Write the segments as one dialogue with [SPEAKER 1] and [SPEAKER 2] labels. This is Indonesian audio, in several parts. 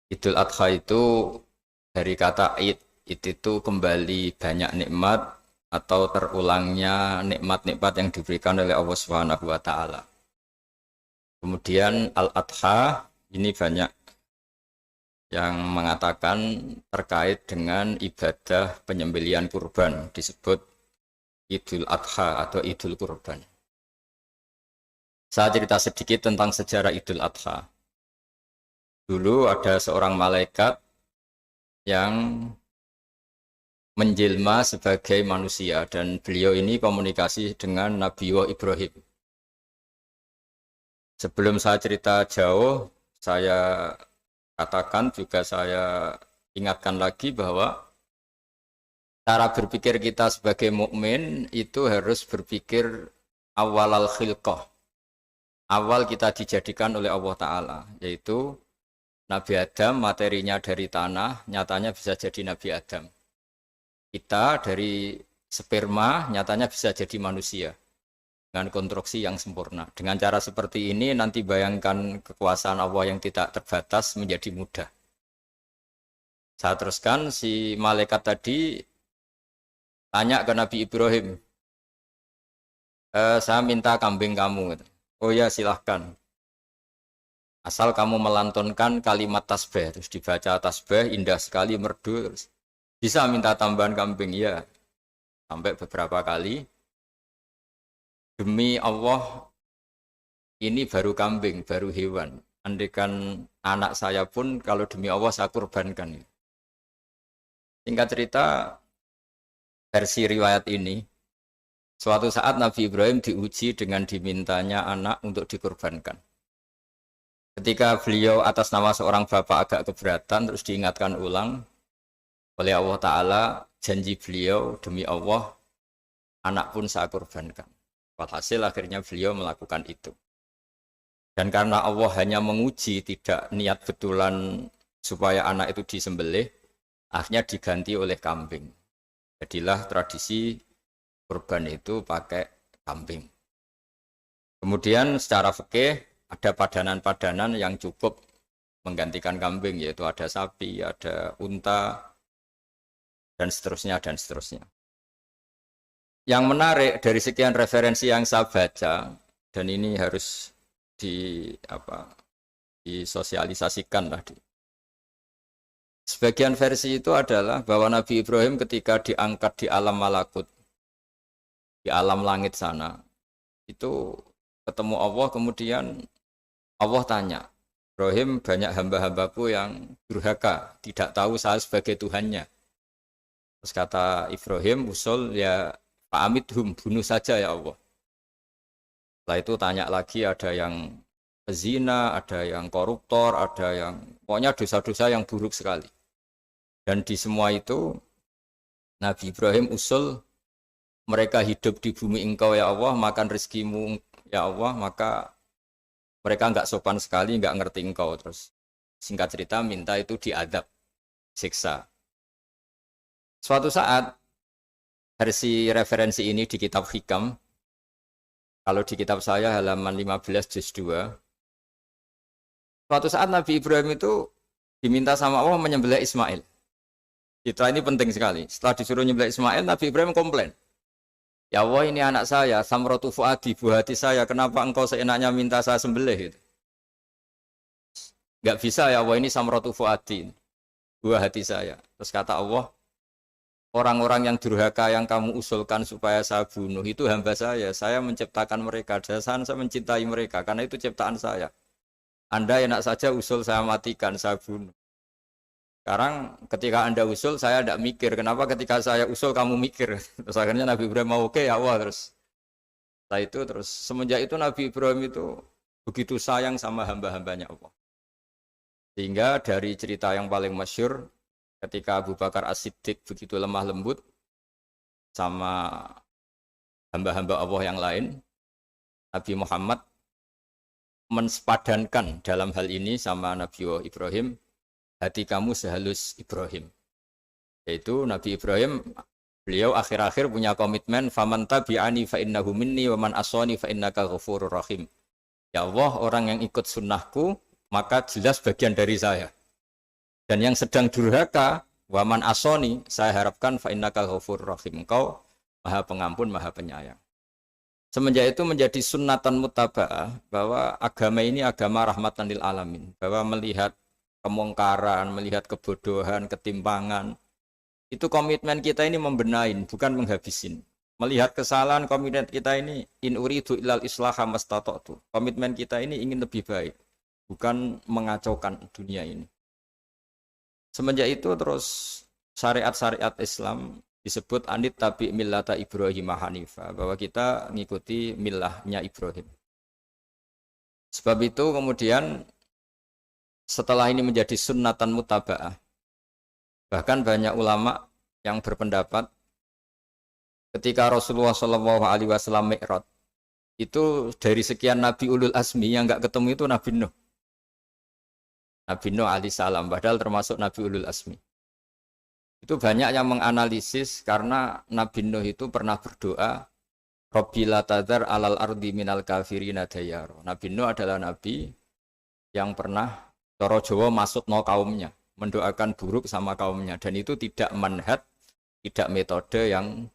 [SPEAKER 1] Idul Adha itu dari kata id itu kembali banyak nikmat atau terulangnya nikmat-nikmat yang diberikan oleh Allah Subhanahu wa taala. Kemudian Al-Adha ini banyak yang mengatakan terkait dengan ibadah penyembelihan kurban disebut Idul Adha atau Idul Kurban. Saya cerita sedikit tentang sejarah Idul Adha. Dulu ada seorang malaikat yang menjelma sebagai manusia dan beliau ini komunikasi dengan Nabi Ibrahim. Sebelum saya cerita jauh, saya katakan juga saya ingatkan lagi bahwa cara berpikir kita sebagai mukmin itu harus berpikir awal al-khilqah. Awal kita dijadikan oleh Allah Ta'ala, yaitu Nabi Adam materinya dari tanah, nyatanya bisa jadi Nabi Adam. Kita dari sperma, nyatanya bisa jadi manusia dengan konstruksi yang sempurna. Dengan cara seperti ini nanti bayangkan kekuasaan Allah yang tidak terbatas menjadi mudah. Saya teruskan, si malaikat tadi tanya ke Nabi Ibrahim, saya minta kambing kamu. Oh ya silahkan. Asal kamu melantunkan kalimat tasbih, terus dibaca tasbih, indah sekali, merdu, terus bisa minta tambahan kambing, ya. Sampai beberapa kali. Demi Allah, ini baru kambing, baru hewan. Andaikan anak saya pun, kalau demi Allah saya kurbankan. Singkat cerita, versi riwayat ini, suatu saat Nabi Ibrahim diuji dengan dimintanya anak untuk dikurbankan. Ketika beliau atas nama seorang bapak agak keberatan, terus diingatkan ulang oleh Allah Ta'ala, janji beliau demi Allah, anak pun saya kurbankan. Walhasil akhirnya beliau melakukan itu. Dan karena Allah hanya menguji, tidak niat betulan supaya anak itu disembelih, akhirnya diganti oleh kambing. Jadilah tradisi kurban itu pakai kambing. Kemudian secara fikih ada padanan-padanan yang cukup menggantikan kambing, yaitu ada sapi, ada unta, dan seterusnya, dan seterusnya. Yang menarik dari sekian referensi yang saya baca, dan ini harus disosialisasikan lah. Sebagian versi itu adalah bahwa Nabi Ibrahim ketika diangkat di alam malakut, di alam langit sana, itu ketemu Allah, kemudian Allah tanya, Ibrahim, banyak hamba-hambaku yang durhaka, tidak tahu saya sebagai Tuhannya. Terus kata Ibrahim, usul ya fa'amidhum, bunuh saja ya Allah. Setelah itu tanya lagi, ada yang pezina, ada yang koruptor, ada yang pokoknya dosa-dosa yang buruk sekali. Dan di semua itu Nabi Ibrahim usul, mereka hidup di bumi engkau ya Allah, makan rezekimu ya Allah, maka mereka enggak sopan sekali, enggak ngerti engkau. Terus singkat cerita minta itu diadab, siksa. Suatu saat versi referensi ini di kitab Hikam, kalau di kitab saya halaman 15 juz 2, suatu saat Nabi Ibrahim itu diminta sama Allah menyembelih Ismail. Citra ini penting sekali. Setelah disuruh menyembelih Ismail, Nabi Ibrahim komplain. Ya Allah, ini anak saya, samratu fuadi, buah hati saya, kenapa engkau seenaknya minta saya sembelih? Gitu. Gak bisa ya Allah, ini samratu fuadi, buah hati saya. Terus kata Allah, orang-orang yang durhaka yang kamu usulkan supaya saya bunuh itu hamba saya menciptakan mereka, dan saya mencintai mereka, karena itu ciptaan saya. Anda enak saja usul saya matikan, saya bunuh. Sekarang ketika Anda usul, saya tidak mikir. Kenapa ketika saya usul kamu mikir? Terus akhirnya Nabi Ibrahim mau oke ya Allah terus. Setelah itu terus semenjak itu Nabi Ibrahim itu begitu sayang sama hamba-hambanya Allah. Sehingga dari cerita yang paling masyhur ketika Abu Bakar As-Siddiq begitu lemah lembut sama hamba-hamba Allah yang lain, Nabi Muhammad mensepadankan dalam hal ini sama Nabi Ibrahim, hati kamu sehalus Ibrahim. Yaitu Nabi Ibrahim, beliau akhir-akhir punya komitmen, faman tabi'ani fa innahu minni wa man aswani fa innaka ghafurur rahim. Ya Allah, orang yang ikut sunnahku maka jelas bagian dari saya. Dan yang sedang durhaka, waman asoni, saya harapkan fa innaka ghafurur rahim. Engkau Maha Pengampun, Maha Penyayang. Semenjak itu menjadi sunnatan mutaba'ah bahwa agama ini agama rahmatan lil alamin, bahwa melihat kemungkaran, melihat kebodohan, ketimpangan, itu komitmen kita ini membenahin, bukan menghabisin. Melihat kesalahan, komitmen kita ini in uridu ilal islaha mastata'tu. Komitmen kita ini ingin lebih baik, bukan mengacaukan dunia ini. Semenjak itu terus syariat-syariat Islam disebut anit tabi millata Ibrahim Hanifah, bahwa kita mengikuti millahnya Ibrahim. Sebab itu kemudian setelah ini menjadi sunnatan mutaba'ah, bahkan banyak ulama yang berpendapat ketika Rasulullah SAW Mi'raj, itu dari sekian Nabi Ulul Azmi yang enggak ketemu itu Nabi Nuh. Nabi Nuh alaihissalam, padahal termasuk Nabi Ulul Azmi. Itu banyak yang menganalisis karena Nabi Nuh itu pernah berdoa, Rabbi la tadhar alal ardi minal kafirina dayaro. Nabi Nuh adalah Nabi yang pernah cara Jawa maksudno kaumnya, mendoakan buruk sama kaumnya. Dan itu tidak manhaj, tidak metode yang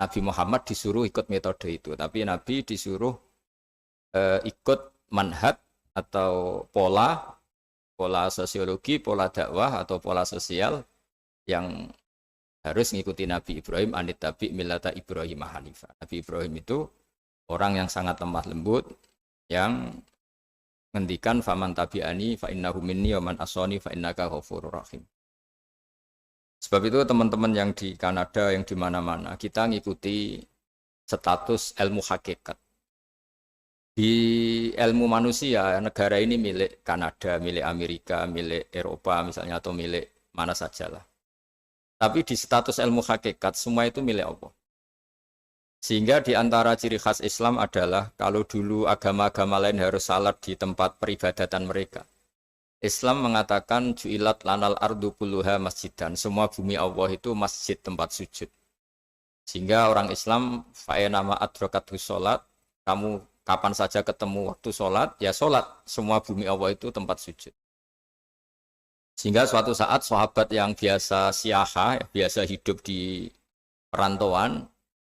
[SPEAKER 1] Nabi Muhammad disuruh ikut metode itu. Tapi Nabi disuruh ikut manhaj atau pola sosiologi, pola dakwah atau pola sosial yang harus mengikuti Nabi Ibrahim anit tabi millata Ibrahim Hanifah. Nabi Ibrahim itu orang yang sangat lemah lembut, yang ngendikan faman tabi'ani fa innahu minni wa man asani fa innaka ghafurur rahim. Sebab itu teman-teman yang di Kanada, yang di mana-mana, kita ngikuti status ilmu hakikat. Di ilmu manusia, negara ini milik Kanada, milik Amerika, milik Eropa misalnya, atau milik mana sajalah. Tapi di status ilmu hakikat, semua itu milik Allah. Sehingga di antara ciri khas Islam adalah kalau dulu agama-agama lain harus salat di tempat peribadatan mereka. Islam mengatakan ju'ilat lanal ardu kulluha masjidan. Semua bumi Allah itu masjid, tempat sujud. Sehingga orang Islam fa'enama adrokathu sholat, kamu kapan saja ketemu waktu sholat, ya sholat. Semua bumi Allah itu tempat sujud. Sehingga suatu saat sahabat yang biasa siaha, biasa hidup di perantauan,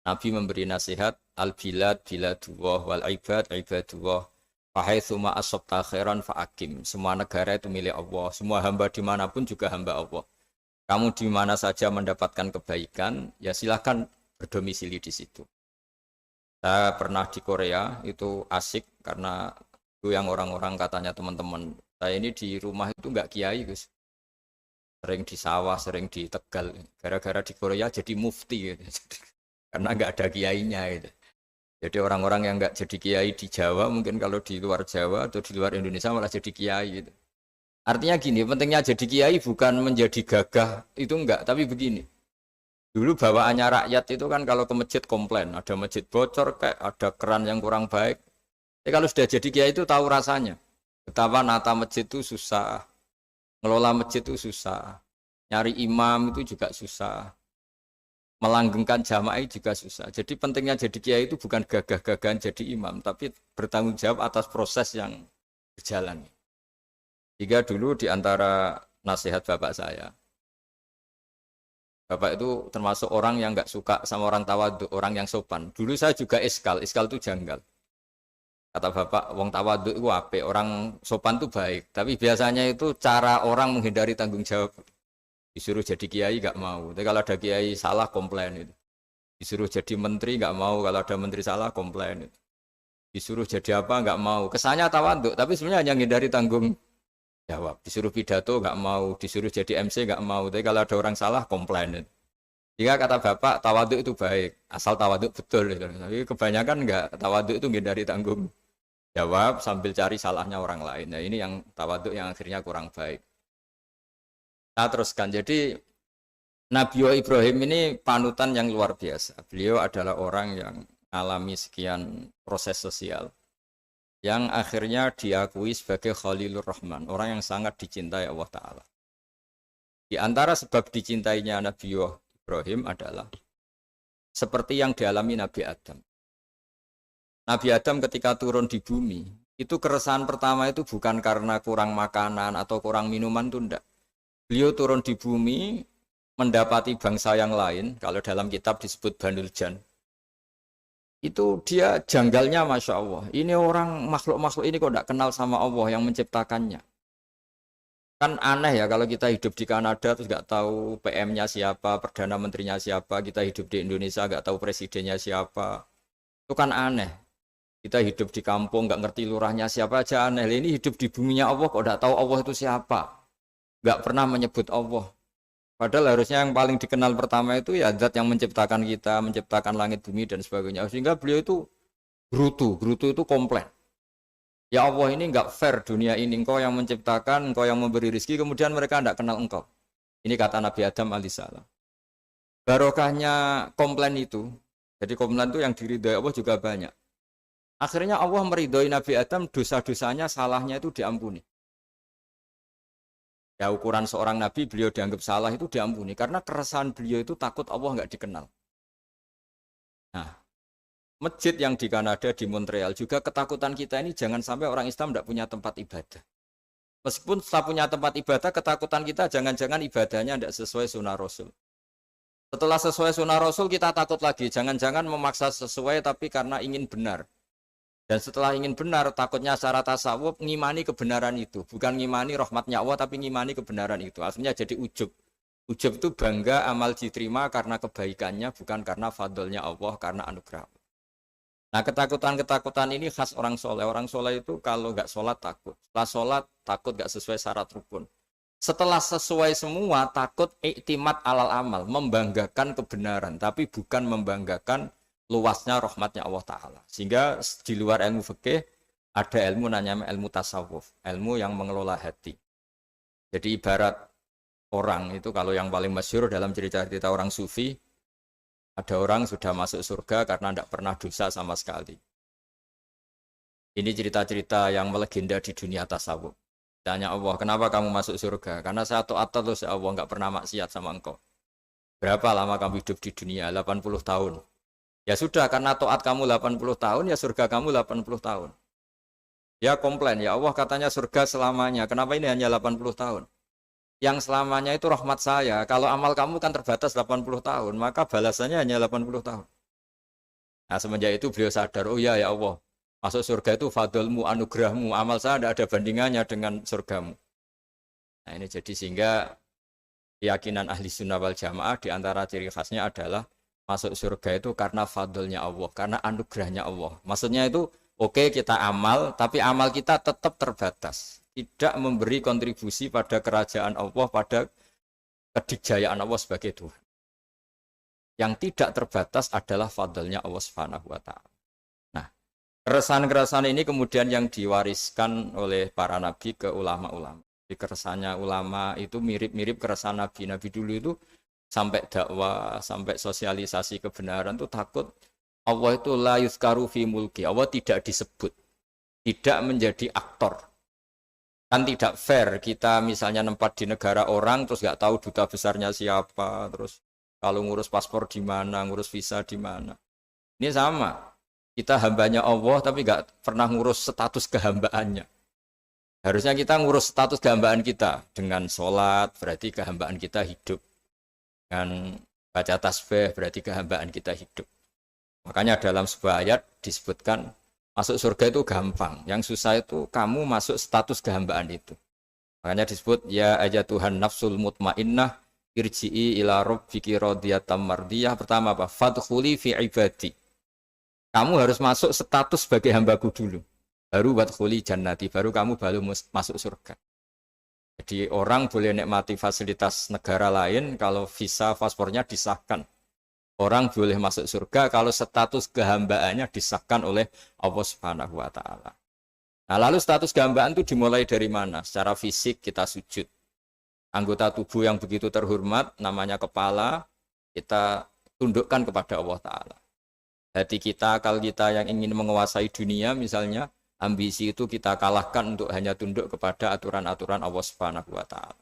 [SPEAKER 1] Nabi memberi nasihat, al-bilad biladullah wal ibad ibadullah, fahaitsuma asabta khairan fa'akim. Semua negara itu milik Allah, semua hamba dimanapun juga hamba Allah. Kamu di mana saja mendapatkan kebaikan, ya silahkan berdomisili di situ. Saya pernah di Korea, itu asik karena itu yang orang-orang katanya teman-teman. Saya ini di rumah itu enggak kiai, Gus. Sering di sawah, sering di Tegal. Gara-gara di Korea jadi mufti gitu. Karena enggak ada kiainya gitu. Jadi orang-orang yang enggak jadi kiai di Jawa, mungkin kalau di luar Jawa atau di luar Indonesia malah jadi kiai gitu. Artinya gini, pentingnya jadi kiai bukan menjadi gagah, itu enggak, tapi begini. Dulu bawaannya rakyat itu kan kalau ke masjid komplain, ada masjid bocor, kayak ada keran yang kurang baik. Tapi kalau sudah jadi kiai itu tahu rasanya. Betapa nata masjid itu susah, ngelola masjid itu susah, nyari imam itu juga susah, melanggengkan jamaah juga susah. Jadi pentingnya jadi kiai itu bukan gagah-gagahan jadi imam, tapi bertanggung jawab atas proses yang berjalan. Jika dulu di antara nasihat bapak saya, bapak itu termasuk orang yang nggak suka sama orang tawadhu, orang yang sopan. Dulu saya juga iskal itu janggal. Kata bapak, wong tawadhu itu apik, orang sopan itu baik. Tapi biasanya itu cara orang menghindari tanggung jawab. Disuruh jadi kiai nggak mau. Tapi kalau ada kiai salah komplain itu. Disuruh jadi menteri nggak mau, kalau ada menteri salah komplain itu. Disuruh jadi apa nggak mau. Kesannya tawadhu, tapi sebenarnya hanya menghindari tanggung jawab. Disuruh pidato nggak mau, disuruh jadi MC nggak mau. Tapi kalau ada orang salah komplain itu. Jika kata bapak tawadhu itu baik, asal tawadhu betul. Gitu. Tapi kebanyakan nggak, tawadhu itu menghindari tanggung jawab sambil cari salahnya orang lain. Nah ini yang tawadhu yang akhirnya kurang baik. Nah teruskan, jadi Nabi Ibrahim ini panutan yang luar biasa. Beliau adalah orang yang alami sekian proses sosial yang akhirnya diakui sebagai Khalilur Rahman, orang yang sangat dicintai Allah Ta'ala. Di antara sebab dicintainya Nabi Ibrahim adalah seperti yang dialami Nabi Adam. Nabi Adam ketika turun di bumi, itu keresahan pertama itu bukan karena kurang makanan atau kurang minuman, itu enggak. Beliau turun di bumi, mendapati bangsa yang lain, kalau dalam kitab disebut Banul Jan. Itu dia janggalnya Masya Allah. Ini orang makhluk-makhluk ini kok tidak kenal sama Allah yang menciptakannya. Kan aneh ya kalau kita hidup di Kanada terus nggak tahu PM-nya siapa, Perdana Menterinya siapa, kita hidup di Indonesia nggak tahu presidennya siapa. Itu kan aneh. Kita hidup di kampung nggak ngerti lurahnya siapa aja aneh. Ini hidup di buminya Allah kok nggak tahu Allah itu siapa. Nggak pernah menyebut Allah. Padahal harusnya yang paling dikenal pertama itu ya zat yang menciptakan kita, menciptakan langit bumi dan sebagainya. Sehingga beliau itu gerutu itu komplain. Ya Allah ini enggak fair dunia ini, engkau yang menciptakan, engkau yang memberi rezeki, kemudian mereka enggak kenal engkau. Ini kata Nabi Adam alaihissalam. Barokahnya komplain itu, jadi komplain itu yang diridhoi Allah juga banyak. Akhirnya Allah meridhoi Nabi Adam, dosa-dosanya, salahnya itu diampuni. Ya ukuran seorang nabi beliau dianggap salah itu diampuni karena keresahan beliau itu takut Allah nggak dikenal. Nah, masjid yang di Kanada di Montreal juga ketakutan kita ini jangan sampai orang Islam tidak punya tempat ibadah. Meskipun setelah punya tempat ibadah, ketakutan kita jangan-jangan ibadahnya tidak sesuai sunnah Rasul. Setelah sesuai sunnah Rasul kita takut lagi, jangan-jangan memaksa sesuai tapi karena ingin benar. Dan setelah ingin benar, takutnya secara tasawuf ngimani kebenaran itu. Bukan ngimani rahmatnya Allah, tapi ngimani kebenaran itu. Akhirnya jadi ujub. Ujub itu bangga amal diterima karena kebaikannya, bukan karena fadlnya Allah, karena anugerah. Nah ketakutan-ketakutan ini khas orang soleh. Orang soleh itu kalau nggak sholat takut. Setelah sholat takut nggak sesuai syarat rukun. Setelah sesuai semua takut iktimat alal amal. Membanggakan kebenaran, tapi bukan membanggakan luasnya rahmatnya Allah Ta'ala. Sehingga di luar ilmu fikih ada ilmu namanya ilmu tasawuf, ilmu yang mengelola hati. Jadi ibarat orang itu kalau yang paling masyhur dalam cerita-cerita orang sufi, ada orang sudah masuk surga karena tidak pernah dosa sama sekali. Ini cerita-cerita yang melegenda di dunia tasawuf. Tanya Allah, kenapa kamu masuk surga? Karena saya taat terus ya Allah, nggak pernah maksiat sama engkau. Berapa lama kamu hidup di dunia? 80 tahun. Ya sudah, karena taat kamu 80 tahun, ya surga kamu 80 tahun. Ya komplain, ya Allah katanya surga selamanya, kenapa ini hanya 80 tahun? Yang selamanya itu rahmat saya, kalau amal kamu kan terbatas 80 tahun, maka balasannya hanya 80 tahun. Nah semenjak itu beliau sadar, oh ya Allah, masuk surga itu fadlmu, anugerahmu, amal saya tidak ada bandingannya dengan surgamu. Nah ini jadi sehingga keyakinan ahli sunnah wal jamaah diantara ciri khasnya adalah masuk surga itu karena fadlnya Allah, karena anugerahnya Allah. Maksudnya itu oke, kita amal, tapi amal kita tetap terbatas. Tidak memberi kontribusi pada kerajaan Allah, pada kedikjayaan Allah sebagai Tuhan. Yang tidak terbatas adalah fadlnya Allah Subhanahu wa Ta'ala. Nah, keresahan-keresahan ini kemudian yang diwariskan oleh para nabi ke ulama-ulama. Di keresahannya ulama itu mirip-mirip keresahan nabi. Nabi dulu itu sampai dakwah, sampai sosialisasi kebenaran itu takut Allah itu la yuzkaru fi mulki, Allah tidak disebut, tidak menjadi aktor. Kan tidak fair kita misalnya nempat di negara orang terus nggak tahu duta besarnya siapa, terus kalau ngurus paspor di mana, ngurus visa di mana. Ini sama, kita hambanya Allah tapi nggak pernah ngurus status kehambaannya. Harusnya kita ngurus status kehambaan kita dengan sholat, berarti kehambaan kita hidup. Dan baca tasbih berarti kehambaan kita hidup. Makanya dalam sebuah ayat disebutkan masuk surga itu gampang. Yang susah itu kamu masuk status kehambaan itu. Makanya disebut ya aja Tuhan nafsul mutmainnah irji'i ila rabbiki radiyatan mardiyah. Pertama apa? Fadkhuli fi ibadi. Kamu harus masuk status sebagai hambaku dulu. Baru wadkhuli jannati, baru kamu baru masuk surga. Jadi orang boleh nikmati fasilitas negara lain kalau visa paspornya disahkan. Orang boleh masuk surga kalau status kehambaannya disahkan oleh Allah Subhanahu wa Ta'ala. Nah, lalu status kehambaan itu dimulai dari mana? Secara fisik kita sujud. Anggota tubuh yang begitu terhormat namanya kepala kita tundukkan kepada Allah Ta'ala. Hati kita, akal kita yang ingin menguasai dunia misalnya, ambisi itu kita kalahkan untuk hanya tunduk kepada aturan-aturan Allah Subhanahu wa Ta'ala.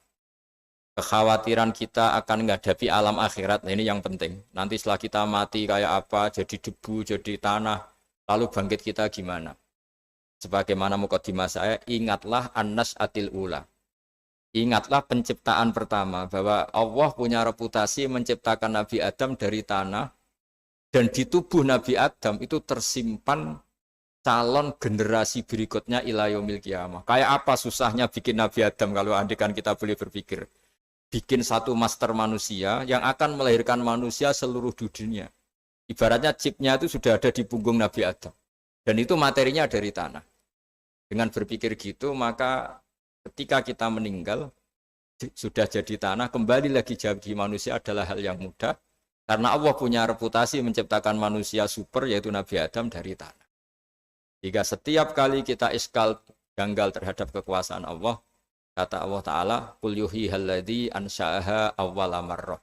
[SPEAKER 1] Kekhawatiran kita akan menghadapi alam akhirat, nah ini yang penting. Nanti setelah kita mati kayak apa, jadi debu, jadi tanah, lalu bangkit kita gimana? Sebagaimana mukadimah saya, ingatlah an-nas'atil ula. Ingatlah penciptaan pertama, bahwa Allah punya reputasi menciptakan Nabi Adam dari tanah, dan di tubuh Nabi Adam itu tersimpan calon generasi berikutnya ila yaumil qiyamah. Kayak apa susahnya bikin Nabi Adam kalau andikan kita boleh berpikir. Bikin satu master manusia yang akan melahirkan manusia seluruh dunia. Ibaratnya chipnya itu sudah ada di punggung Nabi Adam. Dan itu materinya dari tanah. Dengan berpikir gitu, maka ketika kita meninggal, sudah jadi tanah, kembali lagi jadi manusia adalah hal yang mudah. Karena Allah punya reputasi menciptakan manusia super, yaitu Nabi Adam dari tanah. Jika setiap kali kita iskal janggal terhadap kekuasaan Allah, kata Allah Ta'ala, Qul yuhyihalladzi ansha'aha awwala marrah.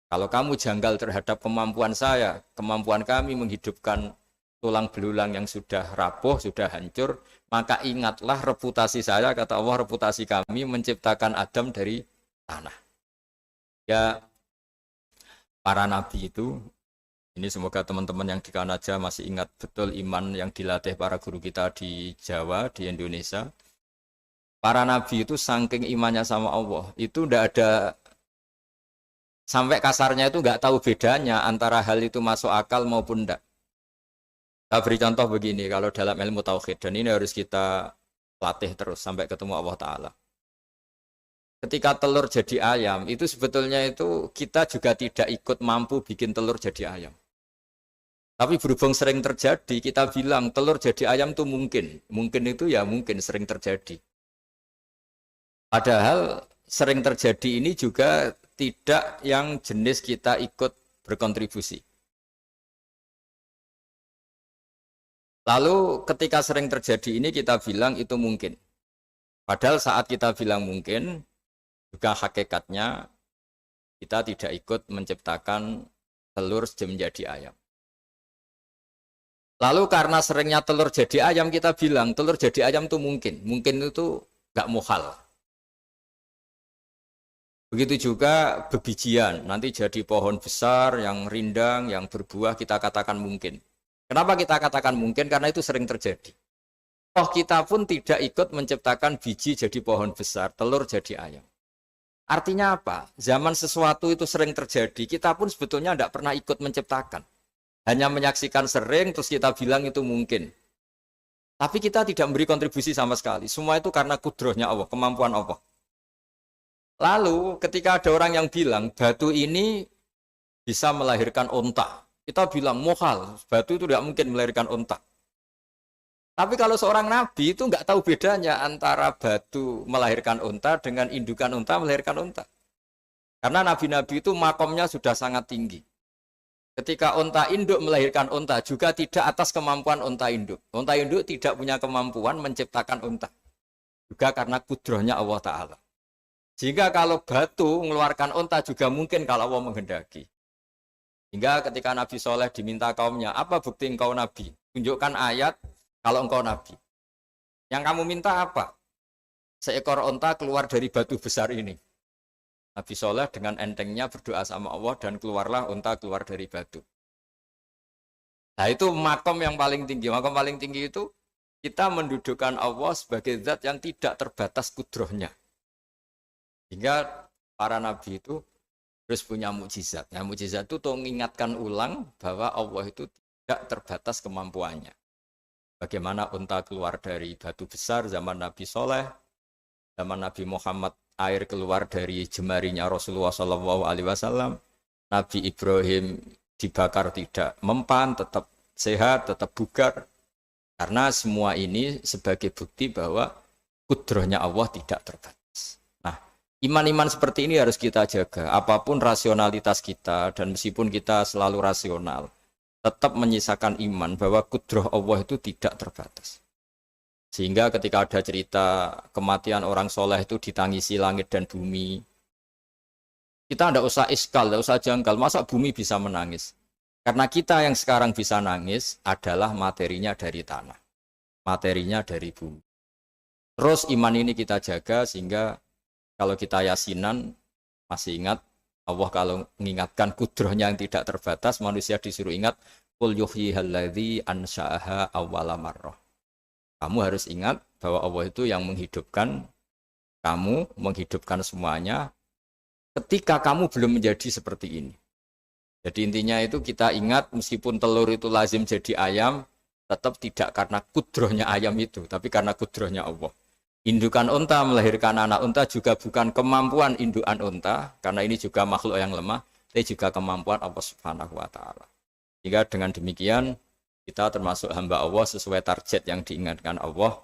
[SPEAKER 1] Kalau kamu janggal terhadap kemampuan saya, kemampuan kami menghidupkan tulang belulang yang sudah rapuh, sudah hancur, maka ingatlah reputasi saya, kata Allah, reputasi kami menciptakan Adam dari tanah. Ya, para nabi itu, ini semoga teman-teman yang di Kanaja masih ingat betul iman yang dilatih para guru kita di Jawa, di Indonesia. Para nabi itu saking imannya sama Allah, itu tidak ada, sampai kasarnya itu nggak tahu bedanya antara hal itu masuk akal maupun tidak. Saya beri contoh begini, kalau dalam ilmu tauhid, dan ini harus kita latih terus sampai ketemu Allah Ta'ala. Ketika telur jadi ayam, itu sebetulnya itu kita juga tidak ikut mampu bikin telur jadi ayam. Tapi berhubung sering terjadi, kita bilang telur jadi ayam itu mungkin. Mungkin itu ya mungkin sering terjadi. Padahal sering terjadi ini juga tidak yang jenis kita ikut berkontribusi. Lalu ketika sering terjadi ini kita bilang itu mungkin. Padahal saat kita bilang mungkin, juga hakikatnya kita tidak ikut menciptakan telur menjadi ayam. Lalu karena seringnya telur jadi ayam, kita bilang telur jadi ayam itu mungkin. Mungkin itu nggak muhal. Begitu juga bebijian, nanti jadi pohon besar yang rindang, yang berbuah, kita katakan mungkin. Kenapa kita katakan mungkin? Karena itu sering terjadi. Toh kita pun tidak ikut menciptakan biji jadi pohon besar, telur jadi ayam. Artinya apa? Zaman sesuatu itu sering terjadi, kita pun sebetulnya tidak pernah ikut menciptakan. Hanya menyaksikan sering, terus kita bilang itu mungkin. Tapi kita tidak memberi kontribusi sama sekali. Semua itu karena kudrohnya Allah, kemampuan Allah. Lalu ketika ada orang yang bilang, batu ini bisa melahirkan onta. Kita bilang, mohal, batu itu tidak mungkin melahirkan onta. Tapi kalau seorang nabi itu nggak tahu bedanya antara batu melahirkan unta dengan indukan unta melahirkan unta. Karena nabi-nabi itu makomnya sudah sangat tinggi. Ketika unta induk melahirkan unta juga tidak atas kemampuan unta induk. Unta induk tidak punya kemampuan menciptakan unta. Juga karena kudrohnya Allah Ta'ala. Sehingga kalau batu mengeluarkan unta juga mungkin kalau Allah menghendaki. Hingga ketika Nabi Soleh diminta kaumnya, apa bukti engkau nabi? Tunjukkan ayat kalau engkau nabi. Yang kamu minta apa? Seekor unta keluar dari batu besar ini. Nabi Soleh dengan entengnya berdoa sama Allah dan keluarlah unta keluar dari batu. Nah itu makom yang paling tinggi. Makom paling tinggi itu kita mendudukkan Allah sebagai zat yang tidak terbatas kudrohnya. Hingga para nabi itu terus punya mukjizat. Nah, mukjizat itu mengingatkan ulang bahwa Allah itu tidak terbatas kemampuannya. Bagaimana unta keluar dari batu besar zaman Nabi Soleh, zaman Nabi Muhammad air keluar dari jemarinya Rasulullah SAW, Nabi Ibrahim dibakar tidak mempan, tetap sehat, tetap bugar. Karena semua ini sebagai bukti bahwa kudrohnya Allah tidak terbatas. Iman-iman seperti ini harus kita jaga. Apapun rasionalitas kita dan meskipun kita selalu rasional, tetap menyisakan iman bahwa kudroh Allah itu tidak terbatas. Sehingga ketika ada cerita kematian orang soleh itu ditangisi langit dan bumi, kita tidak usah iskal, tidak usah janggal. Masa bumi bisa menangis? Karena kita yang sekarang bisa nangis adalah materinya dari tanah. Materinya dari bumi. Terus iman ini kita jaga sehingga kalau kita yasinan, masih ingat, Allah kalau mengingatkan kudrohnya yang tidak terbatas, manusia disuruh ingat, Qul yuhyihalladzi ansha'aha awwala marrah. Kamu harus ingat bahwa Allah itu yang menghidupkan kamu menghidupkan semuanya ketika kamu belum menjadi seperti ini. Jadi intinya itu kita ingat meskipun telur itu lazim jadi ayam, tetap tidak karena kudrohnya ayam itu, tapi karena kudrohnya Allah. Indukan unta melahirkan anak unta juga bukan kemampuan indukan unta, karena ini juga makhluk yang lemah, tapi juga kemampuan Allah Subhanahu wa Ta'ala. Jika dengan demikian kita termasuk hamba Allah sesuai target yang diingatkan Allah.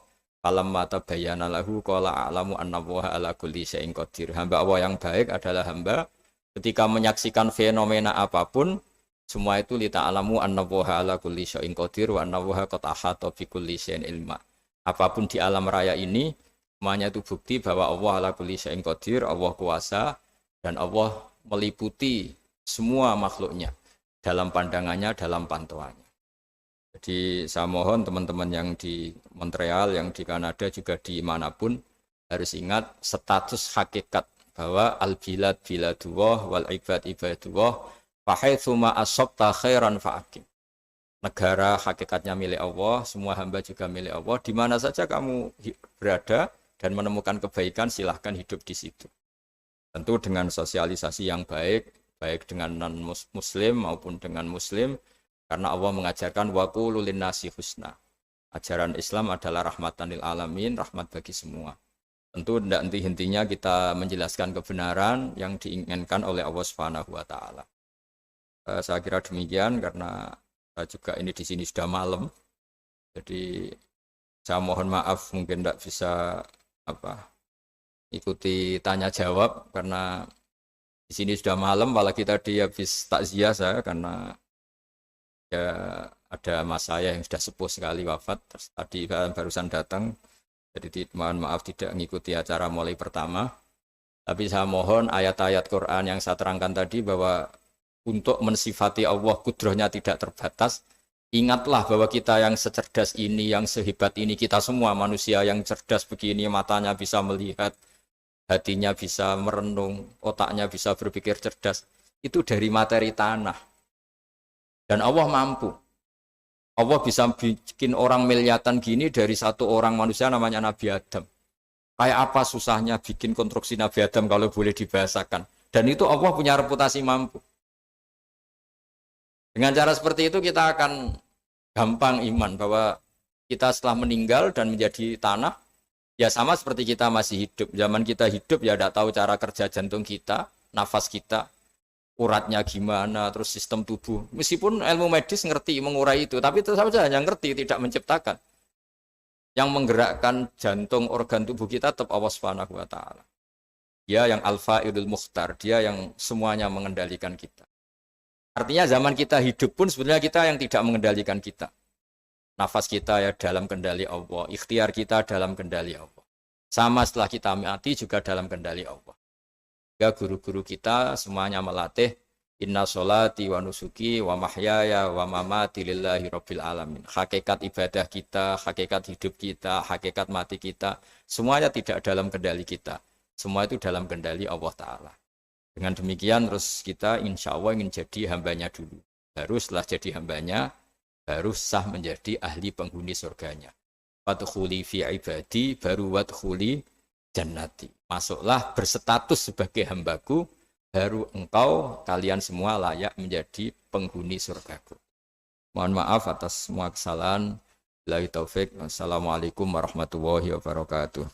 [SPEAKER 1] Falamma tabayyana lahu qala a'lamu annallaha ala kulli syai'in qadir. Hamba Allah yang baik adalah hamba ketika menyaksikan fenomena apapun, semua itu li ta'lamu annallaha ala kulli syai'in qadir wa annallaha qad ahata bi kulli syai'in ilma. Apapun di alam raya ini semuanya itu bukti bahwa Allah ala kulli syai'in qadir, Allah kuasa dan Allah meliputi semua makhluknya dalam pandangannya, dalam pantauannya. Jadi saya mohon teman-teman yang di Montreal, yang di Kanada juga di manapun harus ingat status hakikat bahwa al-bilad biladullah wal ibad ibadullah fahaitsu ma asabta khairan fa'akim. Negara hakikatnya milik Allah, semua hamba juga milik Allah. Di mana saja kamu berada dan menemukan kebaikan, silahkan hidup di situ. Tentu dengan sosialisasi yang baik, baik dengan non-muslim maupun dengan muslim. Karena Allah mengajarkan wa qulu linnasi husna. Ajaran Islam adalah rahmatan lil alamin, rahmat bagi semua. Tentu tidak henti-hentinya kita menjelaskan kebenaran yang diinginkan oleh Allah Subhanahu wa Ta'ala. Saya kira demikian karena saya juga ini di sini sudah malam. Jadi saya mohon maaf mungkin tidak bisa ikuti tanya jawab karena di sini sudah malam, apalagi tadi habis takziah saya karena ya ada mas saya yang sudah sepuh sekali wafat, terus tadi barusan datang, jadi mohon maaf tidak mengikuti acara mulai pertama. Tapi saya mohon ayat-ayat Quran yang saya terangkan tadi bahwa untuk mensifati Allah kudrohnya tidak terbatas. Ingatlah bahwa kita yang secerdas ini, yang sehebat ini, kita semua manusia yang cerdas begini, matanya bisa melihat, hatinya bisa merenung, otaknya bisa berpikir cerdas, itu dari materi tanah. Dan Allah mampu. Allah bisa bikin orang miliatan gini dari satu orang manusia namanya Nabi Adam. Kayak apa susahnya bikin konstruksi Nabi Adam kalau boleh dibahasakan. Dan itu Allah punya reputasi mampu. Dengan cara seperti itu kita akan gampang iman bahwa kita setelah meninggal dan menjadi tanah, ya sama seperti kita masih hidup. Zaman kita hidup ya tidak tahu cara kerja jantung kita, nafas kita, uratnya gimana, terus sistem tubuh. Meskipun ilmu medis ngerti mengurai itu, tapi itu saja hanya ngerti, tidak menciptakan. Yang menggerakkan jantung, organ tubuh kita tetap Allah Subhanahu wa Ta'ala. Dia yang Al-Fa'ilul Mukhtar, dia yang semuanya mengendalikan kita. Artinya zaman kita hidup pun sebenarnya kita yang tidak mengendalikan kita. Nafas kita ya dalam kendali Allah, ikhtiar kita dalam kendali Allah. Sama setelah kita mati juga dalam kendali Allah. Ya guru-guru kita semuanya melatih inna sholati wa nusuki wa mahyaya wa mamati lillahi rabbil alamin. Hakikat ibadah kita, hakikat hidup kita, hakikat mati kita, semuanya tidak dalam kendali kita. Semua itu dalam kendali Allah Ta'ala. Dengan demikian terus kita insya Allah ingin jadi hambanya dulu. Baru setelah jadi hambanya, baru sah menjadi ahli penghuni surganya. Wadkhuli fi ibadi, baru wadkhuli jannati. Masuklah berstatus sebagai hambaku, baru engkau kalian semua layak menjadi penghuni surgaku. Mohon maaf atas semua kesalahan. Billahi taufik. Wassalamualaikum warahmatullahi wabarakatuh.